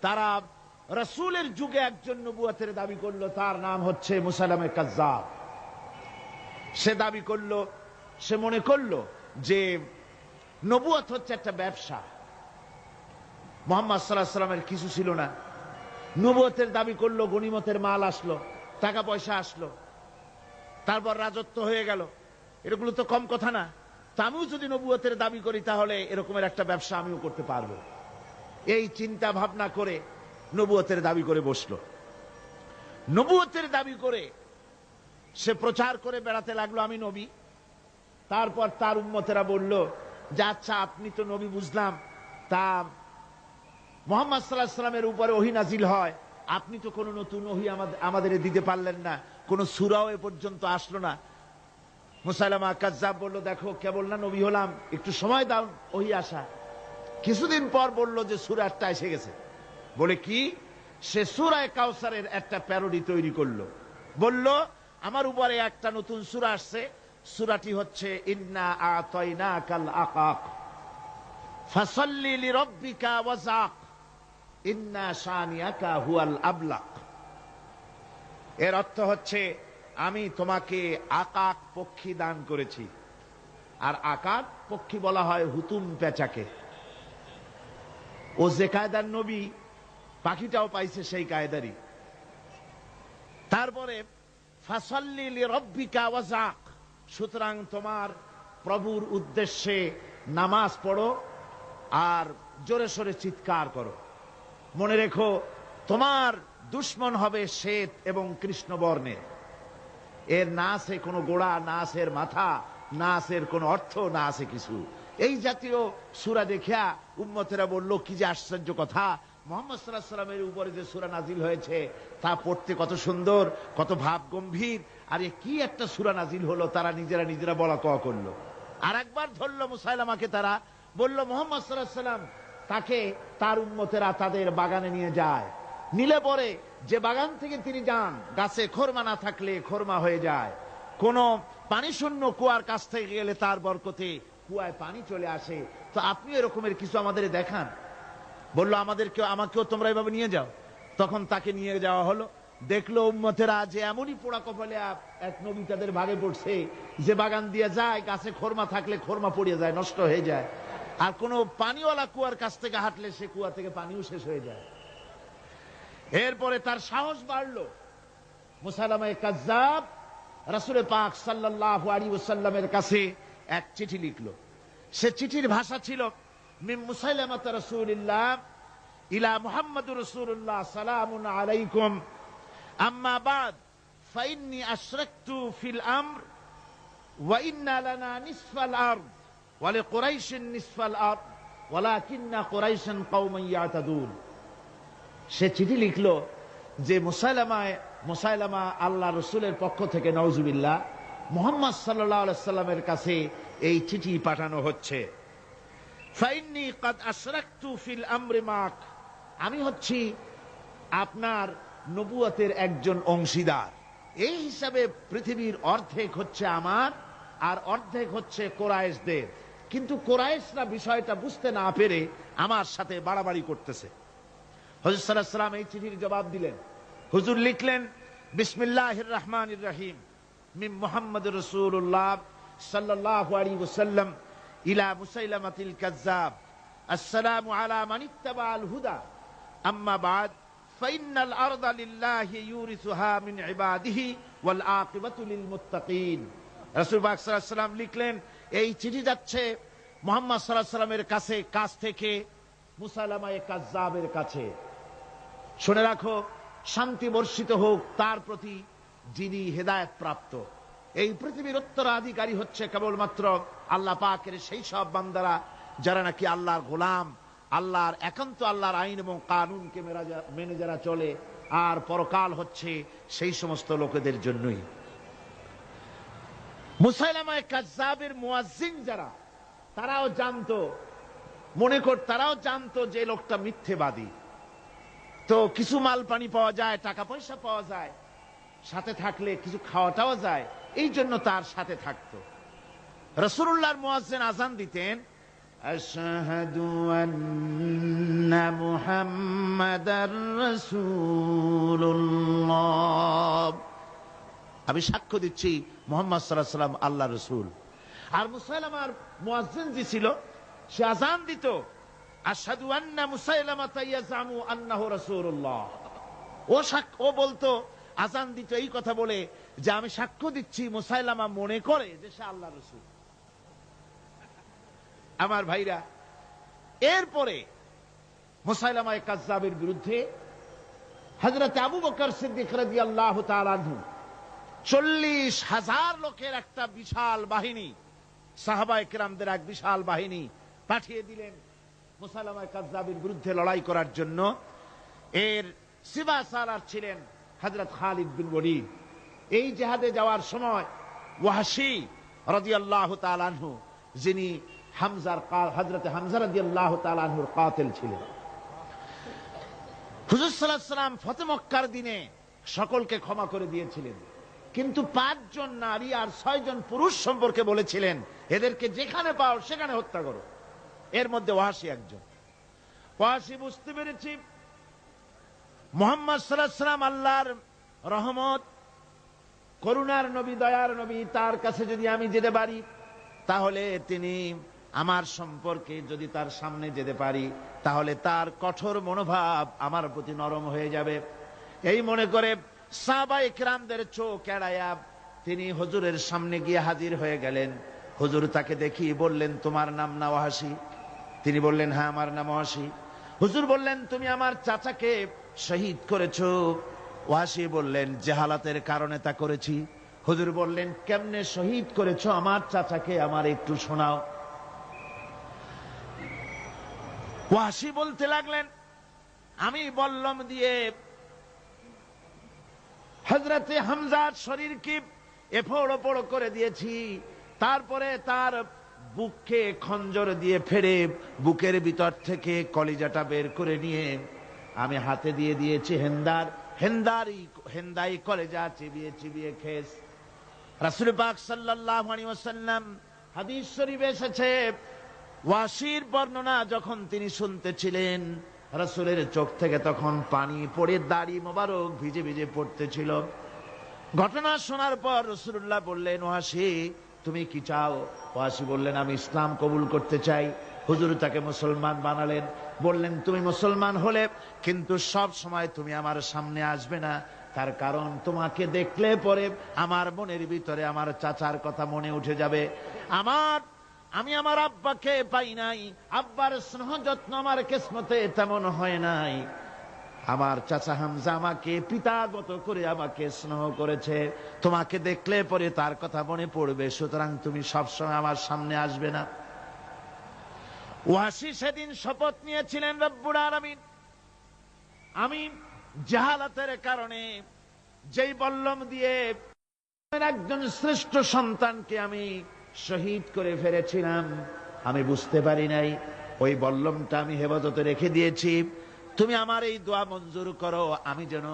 [SPEAKER 1] তারা রাসূলের যুগে একজন নবুয়তের দাবি করলো, তার নাম হচ্ছে মুসাইলামা কাজ্জাব। সে দাবি করলো, সে মনে করলো যে নবুয়ত হচ্ছে একটা ব্যবসা। মুহাম্মদ সাল্লাল্লাহু আলাইহি ওয়াসাল্লামের কিছু ছিল না, নবুয়তের দাবি করলো, গনিমতের মাল আসলো, টাকা পয়সা আসলো, তারপর রাজত্ব হয়ে গেল। এগুলো তো কম কথা না। তা আমিও যদি নবুয়তের দাবি করি তাহলে এরকমের একটা ব্যবসা আমিও করতে পারবো। এই চিন্তা ভাবনা করে নবুয়তের দাবি করে বসলো। নবুয়তের দাবি করে সে প্রচার করে বেড়াতে লাগলো আমি নবী। তারপর তার উম্মতেরা বলল যে আচ্ছা আপনি তো নবী বুঝলাম, তা মুহাম্মদ সাল্লাল্লাহু আলাইহি ওয়াসাল্লামের উপরে ওহী নাজিল হয়, আপনি তো কোনো নতুন ওহী আমাদের দিতে পারলেন না, কোনো সূরাও এ পর্যন্ত আসলো না। মুসাইলামা কাজ্জাব বলল দেখো কেবল না নবী হলাম, একটু সময় দাও ওহী আসা। কিছুদিন পর বলল যে সূরা একটা এসে গেছে। বলে কি? সে সূরা কাউসারের একটা প্যারোডি তৈরি করলো। বলল আমার উপরে একটা নতুন সূরা আসছে, সূরাটি হচ্ছে ইন্না আতাইনাকাল আকাক ফাসাল্লি লিরাব্বিকা ওয়াজাক ইন্না শানিয়াকা হুয়াল আবলাক। এর অর্থ হচ্ছে আমি তোমাকে আকাক পক্ষী দান করেছি। আর আকাক পক্ষী বলা হয় হুতুম পেঁচাকে। ও যে কায়দার নবী, পাখিটাও পাইছে সেই কায়দারই। তারপরে ফাসাল্লি লিরাব্বিকা ওয়াজাক, সুতরাং তোমার প্রভুর উদ্দেশ্যে নামাজ পড়ো আর জোরে সোরে চিৎকার করো। মনে রেখো তোমার দুশমন হবে শ্বেত এবং কৃষ্ণ বর্ণের। এর না আছে কোনো গোড়া, না আছে এর মাথা, না আছে এর কোনো অর্থ, না আছে কিছু। এই জাতীয় সূরা দেখিয়া উম্মতেরা বলল কি যে আশ্চর্য কথা, মুহাম্মদ সাল্লাল্লাহু আলাইহি ওয়াসাল্লামের উপরে যে সূরা নাজিল হয়েছে তা পড়তে কত সুন্দর, কত ভাব গম্ভীর, আর এ কি একটা সূরা নাজিল হলো। তারা নিজেরা বলা কওয়া করলো। আর একবার ধরলো মুসাইলামাকে, তারা বলল মুহাম্মদ সাল্লাল্লাহু আলাইহি ওয়াসাল্লাম তাকে তার উম্মতেরা তাদের বাগানে নিয়ে যায়। নিলে পরে যে বাগান থেকে তিনি যান, গাছে খোরমা না থাকলে খোরমা হয়ে যায়। কোন পানি শূন্য কুয়ার কাছ থেকে গেলে তার বরকতে কুয়ায় পানি চলে আসে। তো আপনি এরকমের কিছু আমাদের দেখান। বললো আমাকেও তোমরা এভাবে নিয়ে যাও। তখন তাকে নিয়ে যাওয়া হলো। দেখলো উম্মতেরা যে এমনই পোড়া কপালে এক নবী তাদের ভাগে পড়ছে, যে বাগান দিয়ে যায়, গাছে খোরমা থাকলে খোরমা পড়ে যায়, নষ্ট হয়ে যায়। আর কোন পানিওয়ালা কুয়ার কাছ থেকে হাঁটলে সে কুয়া থেকে পানিও শেষ হয়ে যায়। এরপরে তার সাহস বাড়লো। মুসাইলামা কাজ্জাব রাসূল পাক সাল্লাল্লাহু আলাইহি ওয়াসাল্লামের কাছে এক চিঠি লিখলো। সে চিঠির ভাষা ছিল মিন মুসাইলামাত রাসূলিল্লাহ ইলা মুহাম্মাদুর রাসূলুল্লাহ সালামুন আলাইকুম আম্মা বাদ ফাইন্নী আশরাকতু ফিল আমর ওয়া ইন্না লানা নিসফাল আরদ ওয়া লিকুরাইশিন নিসফাল আরদ ওয়ালাকিন্না কুরাইশান কওমান ইয়াতাদুন। সে চিঠি লিখলো যে মুসাইলামা আল্লাহ রসুলের পক্ষ থেকে নাউজুবিল্লাহ মুহাম্মদ সাল্লাল্লাহু আলাইহি সাল্লামের কাছে এই চিঠি পাঠানো হচ্ছে। ফাইন্নী কাদ আশরাকতু ফিল আমরি মাক, আমি হচ্ছি আপনার নবুয়তের একজন অংশীদার। এই হিসাবে পৃথিবীর অর্ধেক হচ্ছে আমার আর অর্ধেক হচ্ছে কোরাইশদের। কিন্তু কোরাইশরা বিষয়টা বুঝতে না পেরে আমার সাথে বাড়াবাড়ি করতেছে। হুজুর সাল্লাল্লাহু আলাইহি ওয়াসাল্লাম এই চিঠির জবাব দিলেন। হুজুর লিখলেন বিসমিল্লাহির রহমানির রহিম মিন মুহাম্মাদুর রাসূলুল্লাহ সাল্লাল্লাহু আলাইহি ওয়াসাল্লাম ইলা মুসাইলামাতিল কাজ্জাব আসসালামু আলা মান ইত্তাবাআল হুদা আম্মা বাদ ফাইন্নাল আরদা লিল্লাহি ইউরিসুহা মিন ইবাদিহি ওয়াল আকিবাতু লিল মুত্তাকিন। রাসূল পাক সাল্লাল্লাহু আলাইহি ওয়াসাল্লাম লিখলেন, এই চিঠি যাচ্ছে মুহাম্মদ সাল্লাল্লাহু আলাইহি ওয়াসাল্লামের কাছ থেকে মুসাইলামা কাযযাবের কাছে। শুনে রাখো, শান্তি বর্ষিত হোক তার প্রতি যিনি হেদায়েত প্রাপ্ত। এই পৃথিবীর উত্তরাধিকারী হচ্ছে কেবলমাত্র আল্লাহ পাকের সেই সব বান্দারা যারা নাকি আল্লাহর গোলাম, আল্লাহর একান্ত আল্লাহর আইন এবং কানুনকে মেনে যারা চলে। আর পরকাল হচ্ছে সেই সমস্ত লোকেদের জন্যই। মুসাইলামা কাযযাবের মুয়াজ্জিন যারা, তারাও জানতো, তারাও জানতো যে লোকটা মিথ্যেবাদী। তো কিছু মাল পানি পাওয়া যায়, টাকা পয়সা পাওয়া যায়, সাথে থাকলে কিছু খাওয়াটাও যায়, এই জন্য তার সাথে থাকতো। রাসূলুল্লাহর মুয়াজ্জিন আযান দিতেন, আশহাদু আন্না মুহাম্মাদার রাসূলুল্লাহ, আমি সাক্ষ্য দিচ্ছি মুহাম্মদ সাল্লাল্লাহু আলাইহি ওয়াসাল্লাম আল্লাহর রাসূল। আর মুসাইলামার মুয়াজ্জিন যে ছিল, সে আযান দিত, আশহাদু আন্না মুসাইলামাতা ইয়াজামু আন্নাহু রাসূলুল্লাহ। ও বলতো, আযান দিত এই কথা বলে যে আমি সাক্ষ্য দিচ্ছি মুসাইলামা মনে করে যে সে আল্লাহর রাসূল। আমার ভাইরা, এরপরে মুসাইলামা কাযযাবের বিরুদ্ধে হযরত আবু বকর সিদ্দিক রাদিয়াল্লাহু তাআলা আনহু 40,000 লোকের একটা বিশাল বাহিনী, সাহাবায়ে কেরামদের এক বিশাল বাহিনী পাঠিয়ে দিলেন মুসাইলামা কাযযাবের বিরুদ্ধে লড়াই করার জন্য। এর সিবাসালার ছিলেন হযরত খালিদ বিন ওয়ালিদ। এই জিহাদে যাওয়ার সময় ওয়াহশী রাদিয়াল্লাহু তাআলা আনহু, যিনি হযরত হামজা রাদিয়াল্লাহু তাআলা আনহুর কাতিল ছিলেন। হুজুর সাল্লাল্লাহু আলাইহি ওয়াসাল্লাম ফতহ মক্কার দিনে সকলকে ক্ষমা করে দিয়েছিলেন, কিন্তু 5 জন নারী আর 6 জন পুরুষ সম্পর্কে বলেছিলেন এদেরকে যেখানে পাও সেখানে হত্যা করো। এর মধ্যে ওয়াহশী একজন। ওয়াহশী বুঝতে পেরেছি মুহাম্মদ সাল্লাল্লাহু আলাইহি ওয়াসাল্লাম আল্লাহর রহমত, করুণার নবী, দয়ার নবী, তার কাছে যদি আমি যেতে পারি তাহলে তিনি আমার সম্পর্কে, যদি তার সামনে যেতে পারি তাহলে তার কঠোর মনোভাব আমার প্রতি নরম হয়ে যাবে। এই মনে করে সাহাবায়ে কেরামদের চোখ এড়ায়া তিনি হুজুরের সামনে গিয়ে হাজির হয়ে গেলেন। হুজুর তাকে দেখি বললেন, তোমার নাম না ওয়াহশী? তিনি বললেন, হ্যাঁ আমার নাম ওয়াহশী। হুজুর বললেন, তুমি আমার চাচাকে শহীদ করেছো? ওয়াহশী বললেন, জাহালাতের কারণে তা করেছি। হুজুর বললেন, কেমনে শহীদ করেছো আমার চাচাকে, আমার একটু শোনাও। ওয়াহশী বলতে লাগলেন, আমি বল্লম দিয়ে হযরতে হামজার শরীরকে এফোড় ওপড় করে দিয়েছি, তারপরে তার বুককে খঞ্জর দিয়ে ফেড়ে বুকের ভিতর থেকে কলিজাটা বের করে নিয়ে আমি হাতে দিয়ে দিয়েছি হেন্দাই কলেজা চিবিয়ে চিবিয়ে খেস। রাসূল পাক সাল্লাল্লাহু আলাইহি ওয়াসাল্লাম, হাদিস শরীফে এসেছে, ওয়াহশীর বর্ণনা যখন তিনি শুনতেছিলেন, রাসূলের চোখ থেকে তখন পানি পড়ে দাড়ি মোবারক ভিজে ভিজে পড়তেছিল। ঘটনা শোনার পর রাসূলুল্লাহ বললেন, ওয়াহশী তুমি কি চাও? ওয়াহশী বললেন, আমি ইসলাম কবুল করতে চাই। হুজুর তাকে মুসলমান বানালেন। বললেন, তুমি মুসলমান হলে কিন্তু সব সময় তুমি আমার সামনে আসবে না, তার কারণ তোমাকে দেখলে পরে আমার মনের ভিতরে আমার চাচার কথা মনে উঠে যাবে। আমি আমার আব্বাকে পাই নাই, আব্বার স্নেহ যত্ন আমার কিসমতে তেমন হয় নাই। আমার চাচা হামজা আমাকে পিতাগত করে আমাকে স্নেহ করেছে, তোমাকে দেখলে পরে তার কথা মনে পড়বে, সুতরাং তুমি সবসময় আমার সামনে আসবে না। ওয়াহশী সেদিন শপথ নিয়েছিলেন, রব্বুল আলামিন, আমি জাহালাতের কারণে যেই বল্লম দিয়ে একজন শ্রেষ্ঠ সন্তানকে আমি শহীদ করে ফেলেছিলাম, আমি বুঝতে পারি নাই, ওই বল্লমটা আমি হেফাজতে রেখে দিয়েছি। তুমি আমার এই দোয়া মঞ্জুর করো, আমি যেন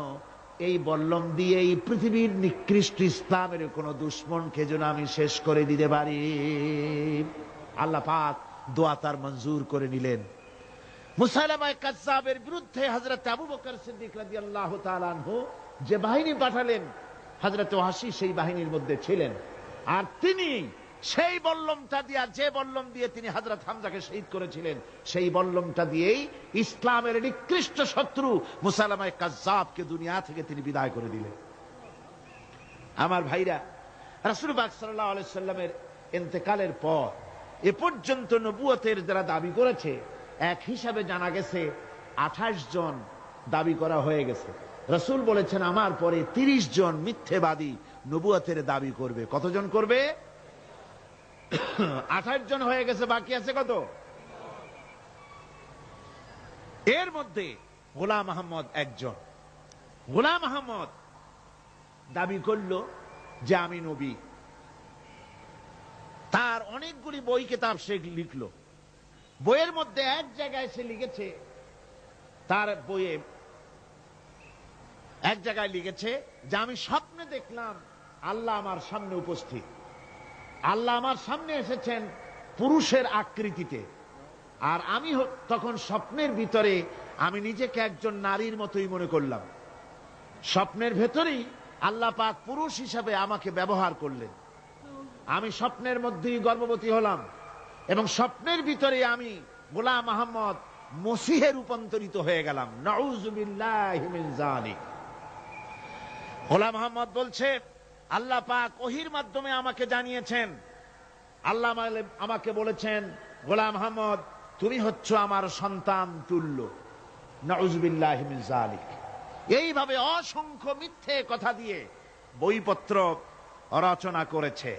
[SPEAKER 1] এই বল্লম দিয়ে এই পৃথিবীর নিকৃষ্ট ইসলামের কোন দুশ্মনকে যেন আমি শেষ করে দিতে পারি। আল্লাহ পাক দোয়া তার মঞ্জুর করে নিলেন। মুসাইলামা কাযযাবের বিরুদ্ধে হযরত আবু বকর সিদ্দিক রাদিয়াল্লাহু তাআলা আনহু যে বাহিনী পাঠালেন, হযরত ওয়াহশী সেই বাহিনীর মধ্যে ছিলেন। আর তিনি সেই বল্লমটা দিয়ে, যে বল্লম দিয়ে তিনি হযরত হামজাকে শহীদ করেছিলেন, সেই বল্লমটা দিয়েই ইসলামের নিকৃষ্ট শত্রু মুসাইলামা কাযযাবকে দুনিয়া থেকে তিনি বিদায় করে দিলেন। আমার ভাইরা, রাসূল পাক সাল্লাল্লাহু আলাইহি সাল্লামের ইন্তেকালের পর এ পর্যন্ত নবুয়তের যারা দাবি করেছে, এক হিসাবে জানা গেছে 28 জন দাবি করা হয়ে গেছে। রাসূল বলেছেন আমার পরে 30 জন মিথ্যেবাদী নবুয়তের দাবি করবে। কতজন করবে? 28 জন হয়ে গেছে, বাকি আছে কত? এর মধ্যে গোলাম আহমদ একজন। গোলাম আহমদ দাবি করল যে আমি নবী। তার অনেকগুলি বই কিতাব সে লিখল। বইয়ের মধ্যে এক জায়গায় সে লিখেছে, তার বইয়ে এক জায়গায় লিখেছে যে আমি স্বপ্নে দেখলাম আল্লাহ আমার সামনে উপস্থিত। আল্লাহ আমার সামনে এসেছেন পুরুষের আকৃতিতে, আর আমি তখন স্বপ্নের ভিতরে আমি নিজেকে একজন নারীর মতোই মনে করলাম। স্বপ্নের ভেতরেই আল্লাহ পাক পুরুষ হিসাবে আমাকে ব্যবহার করলেন। আমি স্বপ্নের মধ্যেই গর্ভবতী হলাম এবং স্বপ্নের ভিতরে আমি গোলাম আহমদ মসিহে রূপান্তরিত হয়ে গেলাম। নাউযুবিল্লাহি মিন যালিক। গোলাম আহমদ বলছে আল্লাহ পাক ওহীর মাধ্যমে আমাকে জানিয়েছেন, আল্লাহ আমাকে বলেছেন গোলাম আহমদ তুমি হচ্ছ আমার সন্তান তুল্য। নাউযুবিল্লাহি মিন যালিক। এইভাবে অসংখ্য মিথ্যে কথা দিয়ে বইপত্র রচনা করেছে।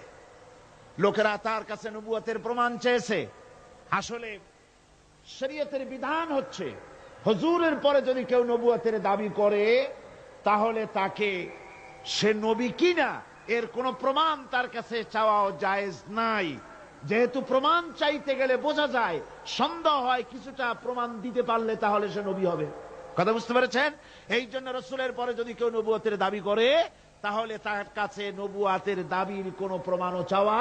[SPEAKER 1] লোকেরা তার কাছে নবুয়তের প্রমাণ চেয়েছে। আসলে শরীয়তের বিধান হচ্ছে হুজুরের পরে যদি কেউ নবুয়তের দাবি করে তাহলে তাকে সে নবী কিনা এর কোনো প্রমাণ তার কাছে চাওয়াও জায়েজ নাই। যেহেতু প্রমাণ চাইতে গেলে বোঝা যায়, সন্দেহ হয়, কিছুটা প্রমাণ দিতে পারলে তাহলে সে নবী হবে। কথা বুঝতে পেরেছেন? এই জন্য রাসূলের পরে যদি কেউ নবুয়তের দাবি করে তাহলে তার কাছে নবুয়তের দাবির কোনো প্রমাণও চাওয়া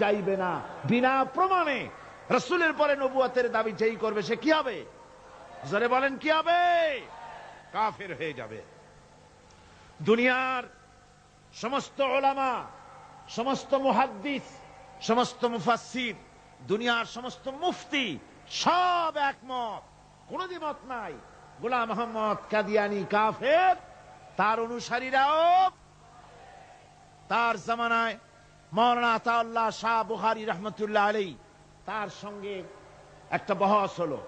[SPEAKER 1] যাইবে না। বিনা প্রমাণে রাসূলের পরে নবুয়তের দাবি যেই করবে সে কি হবে? জোরে বলেন কি হবে? কাফের হয়ে যাবে। দুনিয়ার সমস্ত উলামা, সমস্ত মুহাদ্দিস, সমস্ত মুফাসসির, দুনিয়ার সমস্ত মুফতি সব একমত, কোনো দ্বিমত নাই, গোলাম আহমদ কাদিয়ানী কাফের। তার অনুসারীরাও তার জামানায় মাওলানা আতাউল্লাহ শাহ বুখারী রাহমাতুল্লাহ আলাইহি তার সঙ্গে একটা বহস হলো।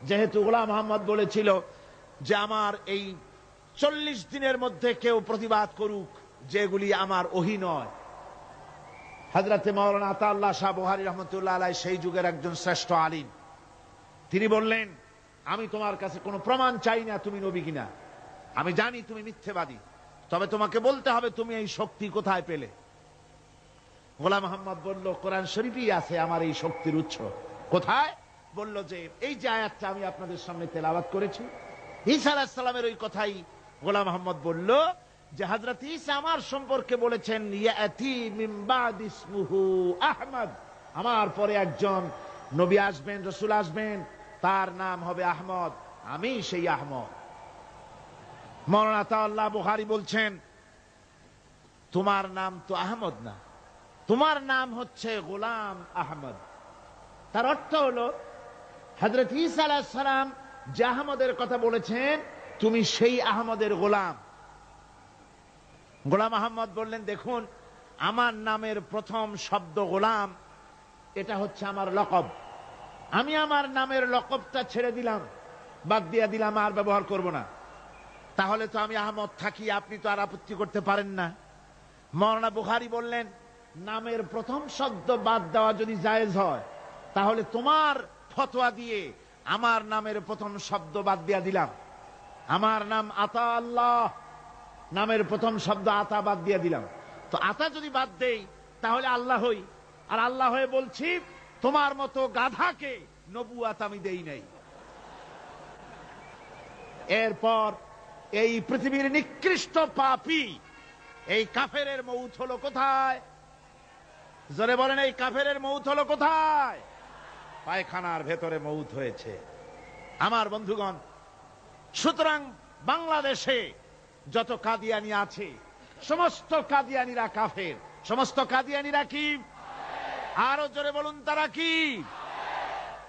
[SPEAKER 1] যেহেতু গোলাম আহমদ বলেছিল যে আমার এই 40 দিনের মধ্যে কেউ প্রতিবাদ করুক যেগুলি আমার ওহী নয়। হযরতে মাওলানা আতাউল্লাহ শাহ বুখারী রাহমাতুল্লাহ আলাইহি সেই যুগের একজন শ্রেষ্ঠ আলিম, তিনি বললেন আমি তোমার কাছে কোনো প্রমাণ চাই না তুমি নবী কিনা। আমি জানি তুমি মিথ্যেবাদী, তবে তোমাকে বলতে হবে তুমি এই শক্তি কোথায় পেলে। গোলাম আহমদ বলল কোরআন শরীফেই আছে আমার এই শক্তির উৎস। কোথায়? বলল যে এই যে আয়াতটা আমি আপনাদের সামনে তেলাওয়াত করেছি, ঈসা আলাইহিস সালামের ওই কথাই গোলাম আহমদ বলল যে হযরত ঈসা আমার সম্পর্কে বলেছেন ইয়াতি মিন বাদ ইসমুহু আহমদ, আমার পরে একজন নবী আসবেন, রাসূল আসবেন, তার নাম হবে আহমদ, আমি সেই আহমদ। মাওলানা আতাউল্লাহ বুখারী বলছেন তোমার নাম তো আহমদ না, তোমার নাম হচ্ছে গোলাম আহমদ। তার অর্থ হলো হযরত ঈসা আলাইহিস সালাম যে আহমদের কথা বলেছেন তুমি সেই আহমদের গোলাম। গোলাম আহমদ বললেন দেখুন আমার নামের প্রথম শব্দ গোলাম, এটা হচ্ছে আমার লকব। আমি আমার নামের লকবটা ছেড়ে দিলাম, বাদ দিয়ে দিলাম, আর ব্যবহার করব না। তাহলে তো আমি আহমদ থাকি, আপনি তো আর আপত্তি করতে পারেন না। মাওলানা বুখারী বললেন নামের প্রথম শব্দ বাদ দেওয়া যদি জায়েজ হয় তাহলে তোমার ফতোয়া দিয়ে আমার নামের প্রথম শব্দ বাদ দিয়ে দিলাম। আমার নাম আতা আল্লাহ, নামের প্রথম শব্দ আতা বাদ দিয়ে দিলাম। তো আতা যদি বাদ দেই তাহলে আল্লাহ হই, আর আল্লাহ হয়ে বলছি তোমার মতো গাধাকে নবুয়ত আমি দেই নাই। এরপর এই পৃথিবীর নিকৃষ্ট পাপী এই কাফেরের মৌত হলো কোথায়? জোরে বলেন এই কাফেরের মৌত হলো কোথায়? পায়খানার ভেতরে মৌত হয়েছে। আমার বন্ধুগণ, সুতরাং বাংলাদেশে যত কাদিয়ানি আছে সমস্ত কাদিয়ানিরা কাফের। সমস্ত কাদিয়ানিরা কি? আরো জোরে বলুন তারা কি?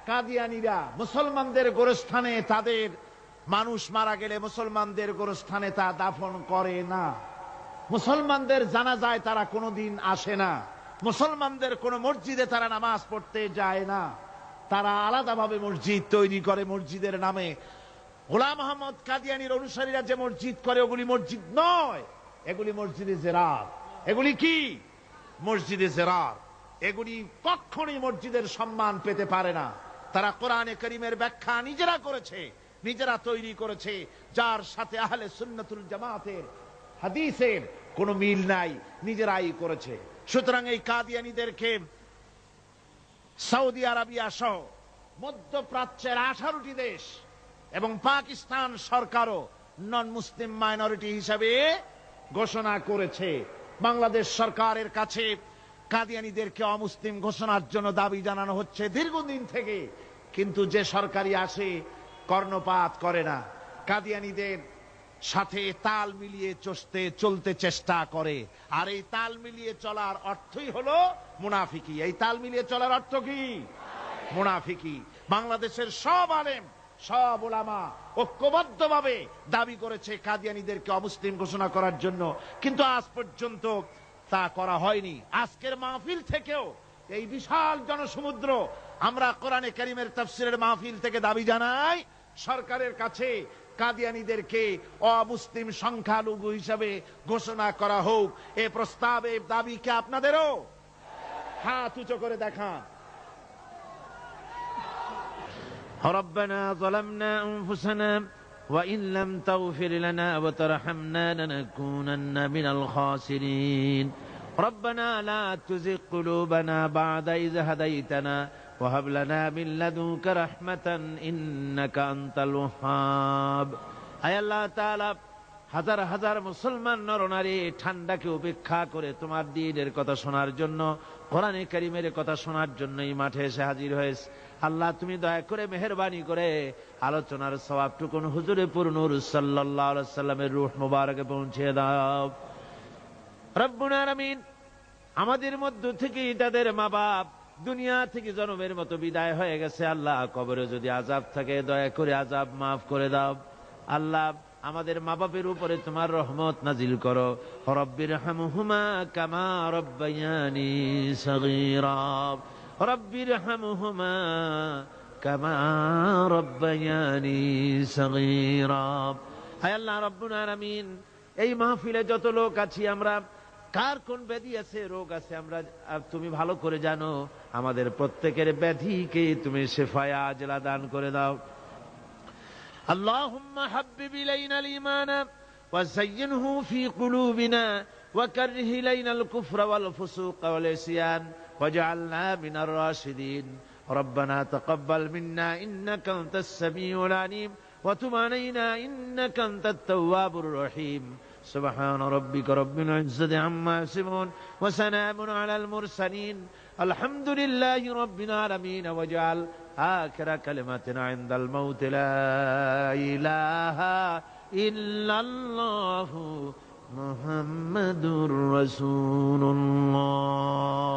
[SPEAKER 1] কাদিয়ানিরা মুসলমানদের গোরস্থানে তাদের মানুষ মারা গেলে মুসলমানদের গোরস্থানে তা দাফন করে না। মুসলমানদের জানাজায় তারা কোনোদিন আসে না, মুসলমানদের কোন মসজিদে তারা নামাজ পড়তে যায় না। তারা আলাদাভাবে মসজিদ তৈরি করে মসজিদের নামে। গোলাম আহমদ কাদিয়ানীর অনুসারীরা যে মসজিদ করে ওগুলি মসজিদ নয়, এগুলি মসজিদে জেরার। এগুলি কি? মসজিদে জেরার। এগুলি কখনোই মসজিদের সম্মান পেতে পারে না। তারা কোরআনে কারীমের ব্যাখ্যা নিজেরা করেছে, নিজেরা তৈরি করেছে, যার সাথে আহলে সুন্নাতুল জামাতের হাদিসের কোনো মিল নাই, নিজেরাই করেছে। সুতরাং এই কাদিয়ানীদেরকে সৌদি আরবিয়া সহ মধ্যপ্রাচ্যের 18টি দেশ এবং পাকিস্তান সরকারও নন মুসলিম মাইনরিটি হিসাবে ঘোষণা করেছে। বাংলাদেশ সরকারের কাছে কাদিয়ানীদেরকে অমুসলিম ঘোষণার জন্য দাবি জানানো হচ্ছে দীর্ঘদিন থেকে, কিন্তু যে সরকারি আসে কর্ণপাত করে না, কাদিয়ানীদের সাথে তাল মিলিয়ে চলতে চেষ্টা করে। আর এই তাল মিলিয়ে চলার অর্থই হলো মুনাফিকি। এই তাল মিলিয়ে চলার অর্থ কি? মুনাফিকি। বাংলাদেশের সব আলেম, সব উলামা ঐক্যবদ্ধভাবে দাবি করেছে কাদিয়ানীদেরকে অমুসলিম ঘোষণা করার জন্য, কিন্তু আজ পর্যন্ত তা করা হয়নি। আজকের মাহফিল থেকেও, এই বিশাল জনসমুদ্র, আমরা কোরআনে কারীমের তাফসীরের মাহফিল থেকে দাবি জানাই সরকারের কাছে কাদিয়ানীদেরকে অমুসলিম সংখ্যালঘু হিসাবে ঘোষণা করা হোক। এ প্রস্তাবে দাবি কি আপনাদেরও? হাত উঁচু করে দেখান। ربنا ظلمنا أنفسنا وإن لم تغفر لنا وترحمنا لنكونن من الخاسرين ربنا لا تزغ قلوبنا بعد إذ هديتنا وهب لنا من لدنك رحمة إنك أنت الوهاب। আয় আল্লাহ তাআলা, হাজার হাজার মুসলমান নরনারী ঠান্ডাকে উপেক্ষা করে তোমার দ্বীনের কথা শোনার জন্য, কোরআনে কারীমের কথা শোনার জন্য এই মাঠে এসে হাজির হয়েছে। আল্লাহ, তুমি দয়া করে মেহেরবানি করে আলোচনার সওয়াবটুকুন হুজুরে পুর নূর সাল্লাল্লাহু আলাইহি সাল্লামের রূহ মুবারকে পৌঁছে দাও। রব্বুল আলামিন, আমাদের মধ্য থেকে তাদের মা বাপ দুনিয়া থেকে জনমের মতো বিদায় হয়ে গেছে। আল্লাহ, কবরে যদি আযাব থাকে দয়া করে আযাব মাফ করে দাও। আল্লাহ, আমাদের মা বাপের উপরে তোমার রহমত নাজিল করো। রব্বিরহামহুমা কামা রব্বায়ানি সগীরা, রব্বিরহামহুমা কামা রব্বায়ানি সগীরা। হে আল্লাহ রব্বুল আলামিন, এই মাহফিলে যত লোক আছি আমরা, কার কোন ব্যাধি আছে, রোগ আছে, আমরা তুমি ভালো করে জানো। আমাদের প্রত্যেকের ব্যাধিকে তুমি শিফায়ে আজলা দান করে দাও। اللهم حبب إلينا الإيمان وزينه في قلوبنا وكره إلينا الكفر والفسوق والعصيان واجعلنا من الراشدين ربنا تقبل منا إنك أنت السميع العليم وتب علينا إنك أنت التواب الرحيم سبحان ربك رب العزة عما يصفون وسلام على المرسلين الحمد لله رب العالمين واجعل آخر كلمتنا عند الموت لا إله إلا الله محمد رسول الله